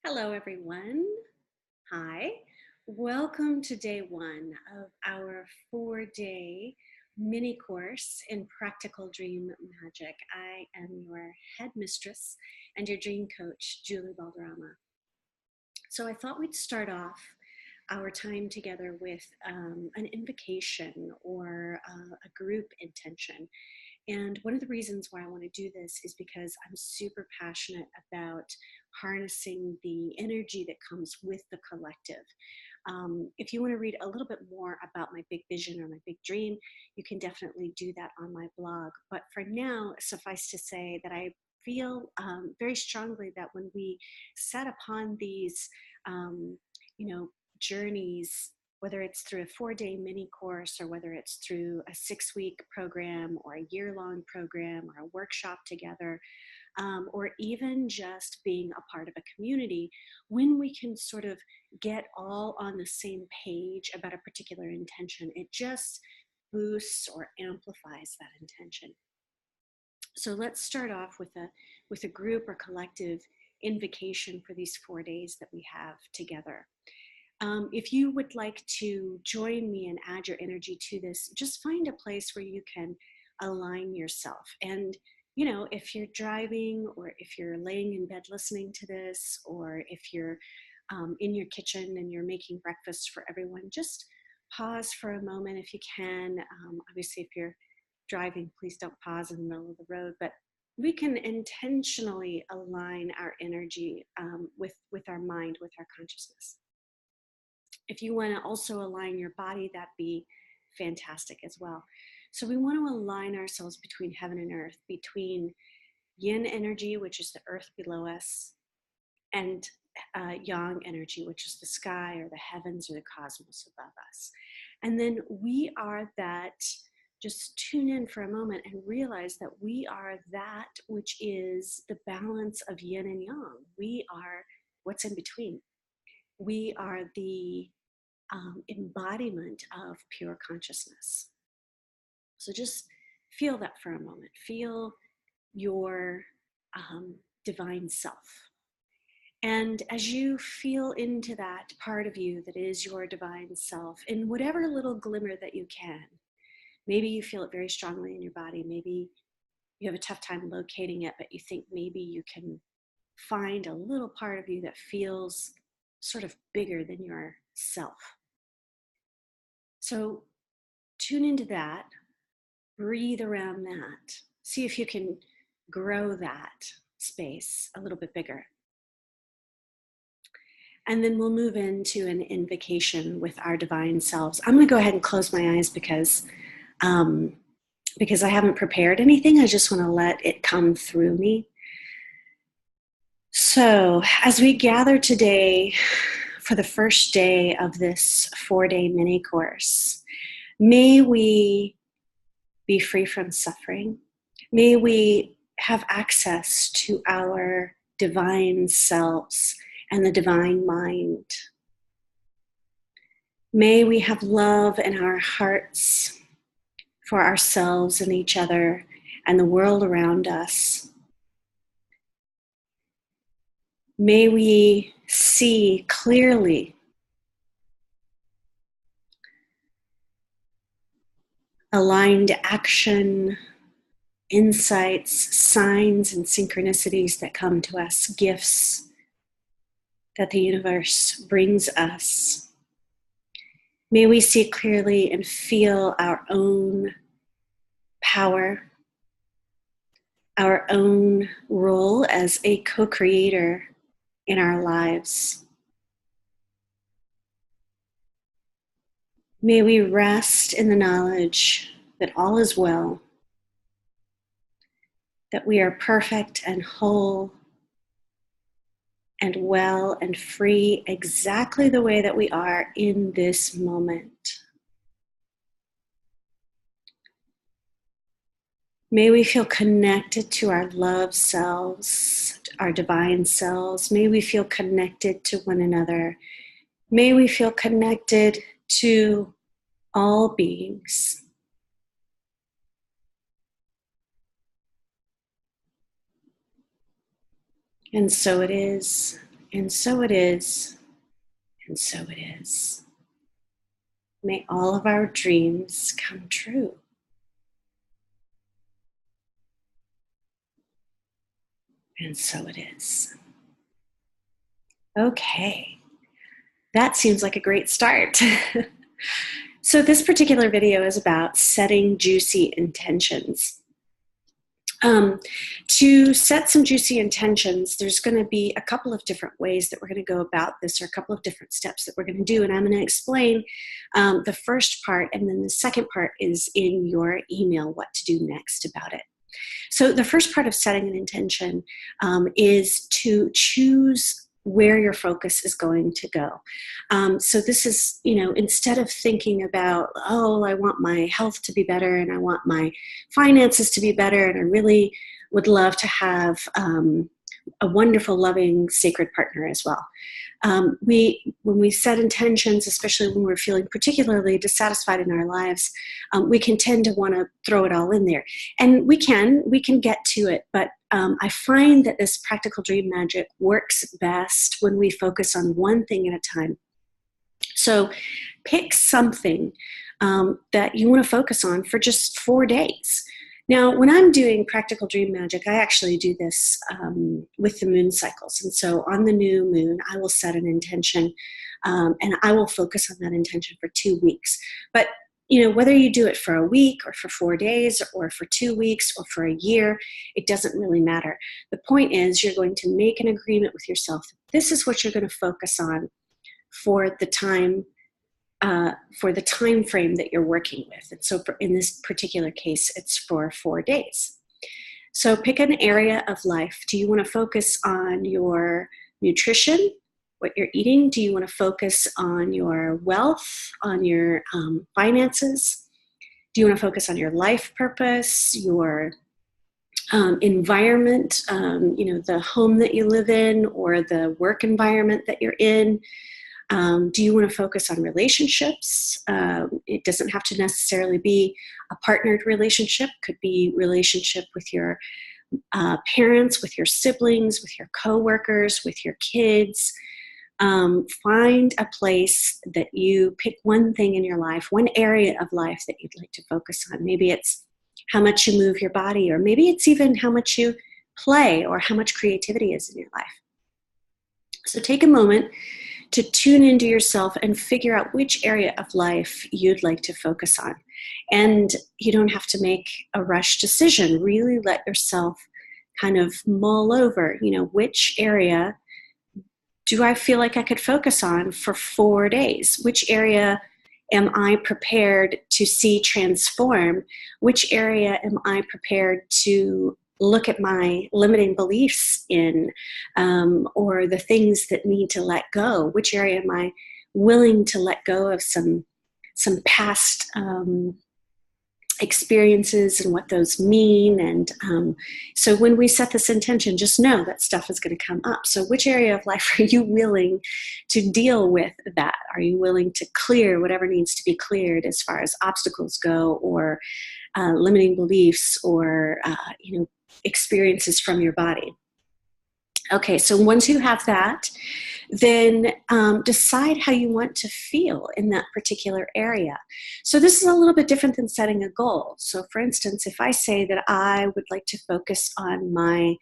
Hello, everyone. Hi. Welcome to day one of our 4-day mini course in Practical Dream Magic. I am your headmistress and your dream coach, Julie Balderrama. So I thought we'd start off our time together with an invocation or a group intention. And one of the reasons why I want to do this is because I'm super passionate about harnessing the energy that comes with the collective. If you want to read a little bit more about my big vision or my big dream, you can definitely do that on my blog. But for now, suffice to say that I feel very strongly that when we set upon these, um, journeys, whether it's through a 4-day mini course or whether it's through a 6-week program or a year-long program or a workshop together, or even just being a part of a community, when we can sort of get all on the same page about a particular intention, it just boosts or amplifies that intention. So let's start off with a group or collective invocation for these 4 days that we have together. If you would like to join me and add your energy to this, just find a place where you can align yourself. And, if you're driving or if you're laying in bed listening to this, or if you're in your kitchen and you're making breakfast for everyone, just pause for a moment if you can. Obviously, if you're driving, please don't pause in the middle of the road, but we can intentionally align our energy with our mind, with our consciousness. If you want to also align your body, that'd be fantastic as well. So we want to align ourselves between heaven and earth, between yin energy, which is the earth below us, and yang energy, which is the sky or the heavens or the cosmos above us. And then we are that. Just tune in for a moment and realize that we are that which is the balance of yin and yang. We are what's in between. We are the embodiment of pure consciousness. So just feel that for a moment. Feel your divine self. And as you feel into that part of you that is your divine self, in whatever little glimmer that you can, maybe you feel it very strongly in your body, maybe you have a tough time locating it, but you think maybe you can find a little part of you that feels sort of bigger than yourself. So tune into that, breathe around that, see if you can grow that space a little bit bigger. And then we'll move into an invocation with our divine selves. I'm going to go ahead and close my eyes because I haven't prepared anything. I just want to let it come through me. So as we gather today for the first day of this 4-day mini course, may we be free from suffering. May we have access to our divine selves and the divine mind. May we have love in our hearts for ourselves and each other and the world around us. May we see clearly aligned action, insights, signs, and synchronicities that come to us, gifts that the universe brings us. May we see clearly and feel our own power, our own role as a co-creator in our lives. May we rest in the knowledge that all is well, that we are perfect and whole and well and free exactly the way that we are in this moment. May we feel connected to our love selves, our divine selves. May we feel connected to one another. May we feel connected to all beings. And so it is, And so it is, and so it is. May all of our dreams come true. And so it is. Okay, that seems like a great start. So this particular video is about setting juicy intentions. To set some juicy intentions, there's going to be a couple of different ways that we're going to go about this, or a couple of different steps that we're going to do. And I'm going to explain the first part, and then the second part is in your email, what to do next about it. So the first part of setting an intention is to choose where your focus is going to go. So this is, instead of thinking about, oh, I want my health to be better and I want my finances to be better and I really would love to have a wonderful, loving, sacred partner as well. When we set intentions, especially when we're feeling particularly dissatisfied in our lives, we can tend to want to throw it all in there. And we can get to it, but I find that this practical dream magic works best when we focus on one thing at a time. So pick something that you want to focus on for just 4 days. Now, when I'm doing practical dream magic, I actually do this with the moon cycles. And so on the new moon, I will set an intention and I will focus on that intention for 2 weeks. But whether you do it for a week or for 4 days or for 2 weeks or for a year, it doesn't really matter. The point is you're going to make an agreement with yourself. This is what you're going to focus on for the time frame that you're working with. And so in this particular case, it's for 4 days. So pick an area of life. Do you want to focus on your nutrition, what you're eating? Do you want to focus on your wealth, on your finances? Do you want to focus on your life purpose, your environment, the home that you live in or the work environment that you're in? Do you want to focus on relationships? It doesn't have to necessarily be a partnered relationship. It could be relationship with your parents, with your siblings, with your coworkers, with your kids. Find a place that you pick one thing in your life, one area of life that you'd like to focus on. Maybe it's how much you move your body, or maybe it's even how much you play or how much creativity is in your life. So take a moment to tune into yourself and figure out which area of life you'd like to focus on. And you don't have to make a rush decision. Really let yourself kind of mull over, which area do I feel like I could focus on for 4 days? Which area am I prepared to see transform? Which area am I prepared to look at my limiting beliefs in, or the things that need to let go? Which area am I willing to let go of some past experiences and what those mean? And so when we set this intention, just know that stuff is going to come up. So which area of life are you willing to deal with that? Are you willing to clear whatever needs to be cleared as far as obstacles go, or limiting beliefs, or experiences from your body? Okay, so once you have that, then decide how you want to feel in that particular area. So this is a little bit different than setting a goal. So for instance, if I say that I would like to focus on my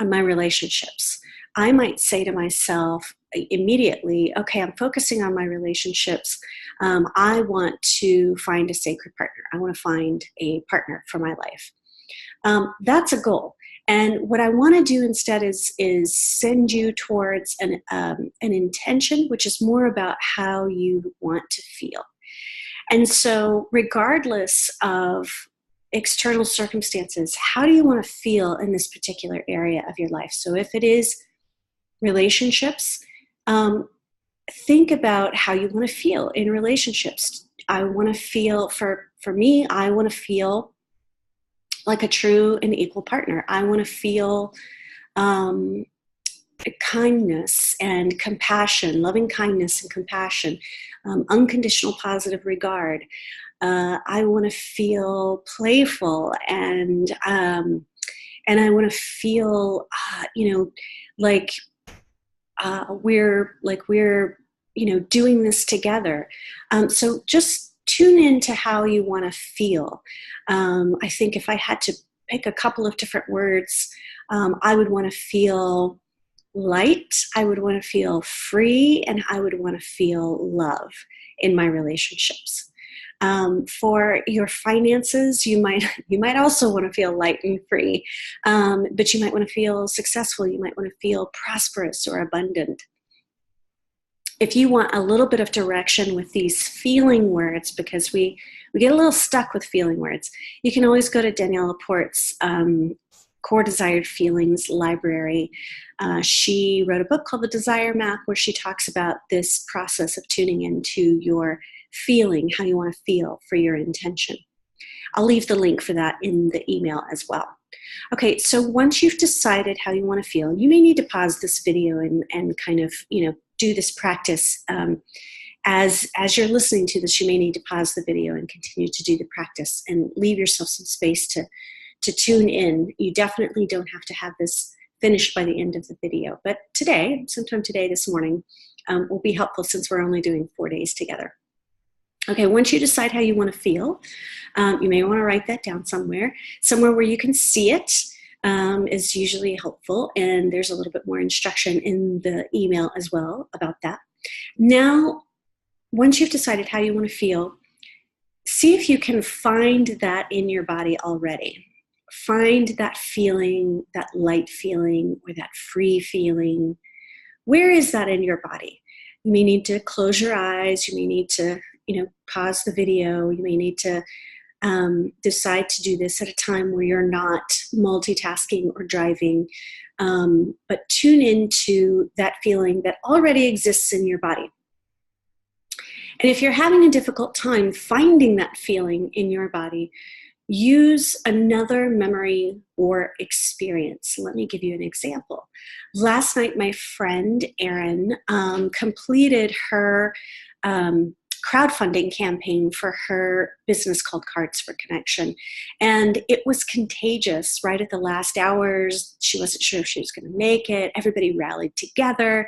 relationships, I might say to myself immediately, okay, I'm focusing on my relationships. I want to find a sacred partner. I want to find a partner for my life. That's a goal. And what I want to do instead is send you towards an intention, which is more about how you want to feel. And so regardless of external circumstances, how do you want to feel in this particular area of your life? So if it is relationships, think about how you want to feel in relationships. I want to feel, for me, I want to feel like a true and equal partner. I want to feel kindness and compassion, loving kindness and compassion, unconditional positive regard. I want to feel playful and and I want to feel, like we're doing this together. So just tune into how you want to feel. I think if I had to pick a couple of different words, I would want to feel light, I would want to feel free, and I would want to feel love in my relationships. For your finances, you might also want to feel light and free, but you might want to feel successful. You might want to feel prosperous or abundant. If you want a little bit of direction with these feeling words, because we get a little stuck with feeling words, you can always go to Danielle LaPorte's Core Desired Feelings library. She wrote a book called The Desire Map, where she talks about this process of tuning into your feeling, how you want to feel for your intention. I'll leave the link for that in the email as well. Okay, so once you've decided how you want to feel, you may need to pause this video and kind of, do this practice. As you're listening to this, you may need to pause the video and continue to do the practice and leave yourself some space to tune in. You definitely don't have to have this finished by the end of the video, but sometime today, this morning, will be helpful since we're only doing 4 days together. Okay, once you decide how you want to feel, you may want to write that down somewhere where you can see it. Is usually helpful, and there's a little bit more instruction in the email as well about that. Now, once you've decided how you want to feel, see if you can find that in your body already. Find that feeling, that light feeling, or that free feeling. Where is that in your body? You may need to close your eyes. You may need to, pause the video. You may need to decide to do this at a time where you're not multitasking or driving, but tune into that feeling that already exists in your body. And if you're having a difficult time finding that feeling in your body, use another memory or experience. Let me give you an example. Last night, my friend Erin completed her crowdfunding campaign for her business called Cards for Connection. And it was contagious. Right at the last hours, she wasn't sure if she was going to make it. Everybody rallied together,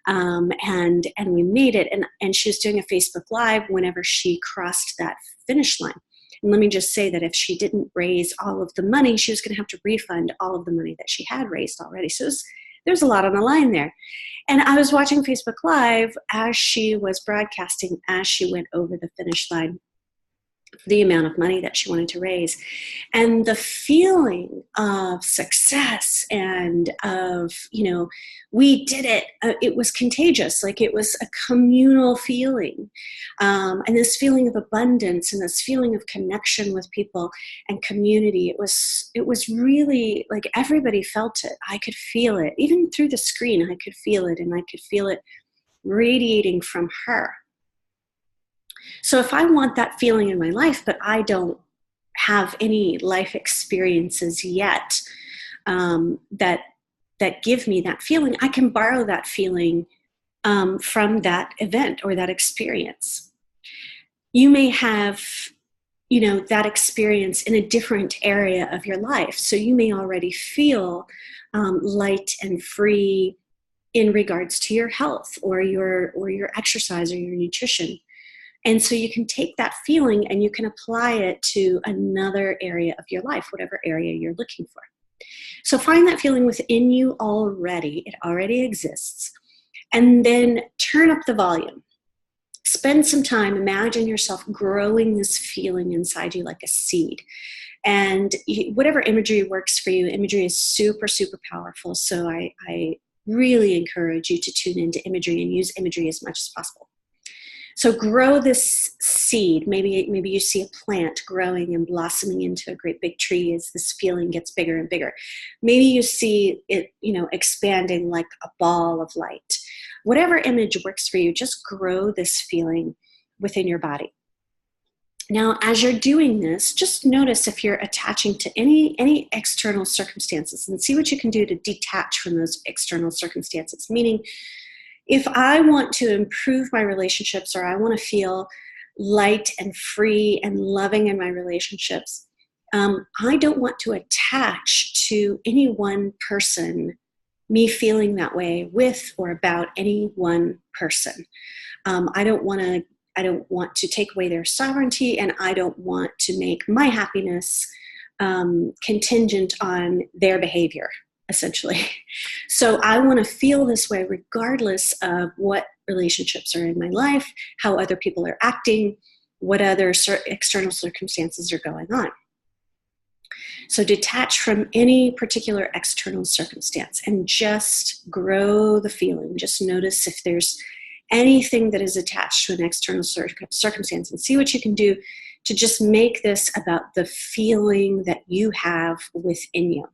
and we made it. And she was doing a Facebook Live whenever she crossed that finish line. And let me just say that if she didn't raise all of the money, she was going to have to refund all of the money that she had raised already. So there's a lot on the line there. And I was watching Facebook Live as she was broadcasting, as she went over the finish line, the amount of money that she wanted to raise. And the feeling of success and of, we did it. It was contagious. Like, it was a communal feeling. And this feeling of abundance and this feeling of connection with people and community. It was really like everybody felt it. I could feel it. Even through the screen, I could feel it, and I could feel it radiating from her. So if I want that feeling in my life, but I don't have any life experiences yet that give me that feeling, I can borrow that feeling from that event or that experience. You may have, that experience in a different area of your life. So you may already feel light and free in regards to your health or your exercise or your nutrition. And so you can take that feeling and you can apply it to another area of your life, whatever area you're looking for. So find that feeling within you already. It already exists. And then turn up the volume. Spend some time, imagine yourself growing this feeling inside you like a seed. And whatever imagery works for you, imagery is super, super powerful. So I really encourage you to tune into imagery and use imagery as much as possible. So grow this seed. Maybe you see a plant growing and blossoming into a great big tree as this feeling gets bigger and bigger. Maybe you see it, expanding like a ball of light. Whatever image works for you, just grow this feeling within your body. Now, as you're doing this, just notice if you're attaching to any external circumstances and see what you can do to detach from those external circumstances. Meaning, if I want to improve my relationships or I want to feel light and free and loving in my relationships, I don't want to attach to any one person, me feeling that way with or about any one person. I don't want to take away their sovereignty, and I don't want to make my happiness contingent on their behavior, essentially. So I want to feel this way regardless of what relationships are in my life, how other people are acting, what other external circumstances are going on. So detach from any particular external circumstance and just grow the feeling. Just notice if there's anything that is attached to an external circumstance, and see what you can do to just make this about the feeling that you have within you.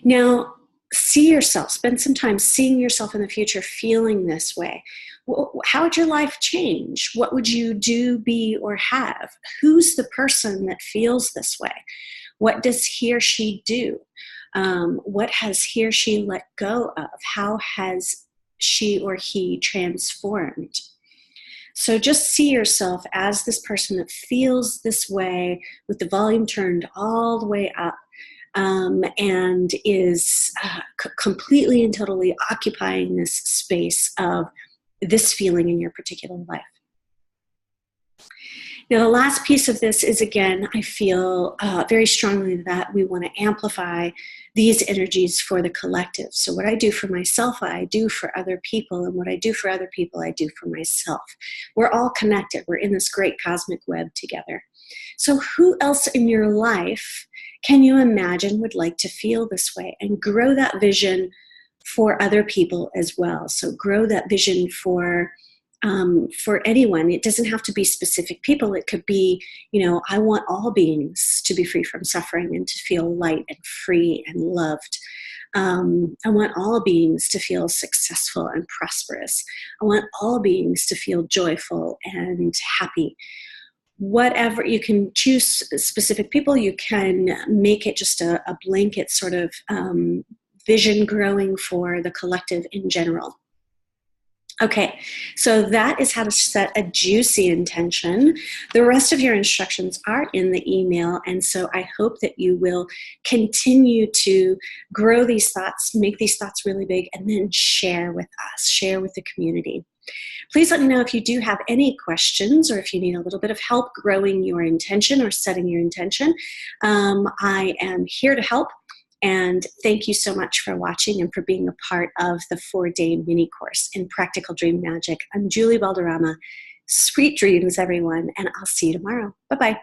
Now, see yourself, spend some time seeing yourself in the future feeling this way. How would your life change? What would you do, be, or have? Who's the person that feels this way? What does he or she do? What has he or she let go of? How has she or he transformed? So just see yourself as this person that feels this way with the volume turned all the way up. And is completely and totally occupying this space of this feeling in your particular life. Now, the last piece of this is, again, I feel very strongly that we want to amplify these energies for the collective. So what I do for myself, I do for other people, and what I do for other people, I do for myself. We're all connected. We're in this great cosmic web together. So who else in your life can you imagine would like to feel this way, and grow that vision for other people as well? So grow that vision for anyone. It doesn't have to be specific people. It could be, I want all beings to be free from suffering and to feel light and free and loved. I want all beings to feel successful and prosperous. I want all beings to feel joyful and happy. Whatever, you can choose specific people. You can make it just a blanket sort of vision growing for the collective in general. Okay, so that is how to set a juicy intention. The rest of your instructions are in the email, and so I hope that you will continue to grow these thoughts, make these thoughts really big, and then share with us, share with the community. Please let me know if you do have any questions, or if you need a little bit of help growing your intention or setting your intention. I am here to help. And thank you so much for watching and for being a part of the 4-day mini course in Practical Dream Magic. I'm Julie Balderrama. Sweet dreams, everyone, and I'll see you tomorrow. Bye-bye.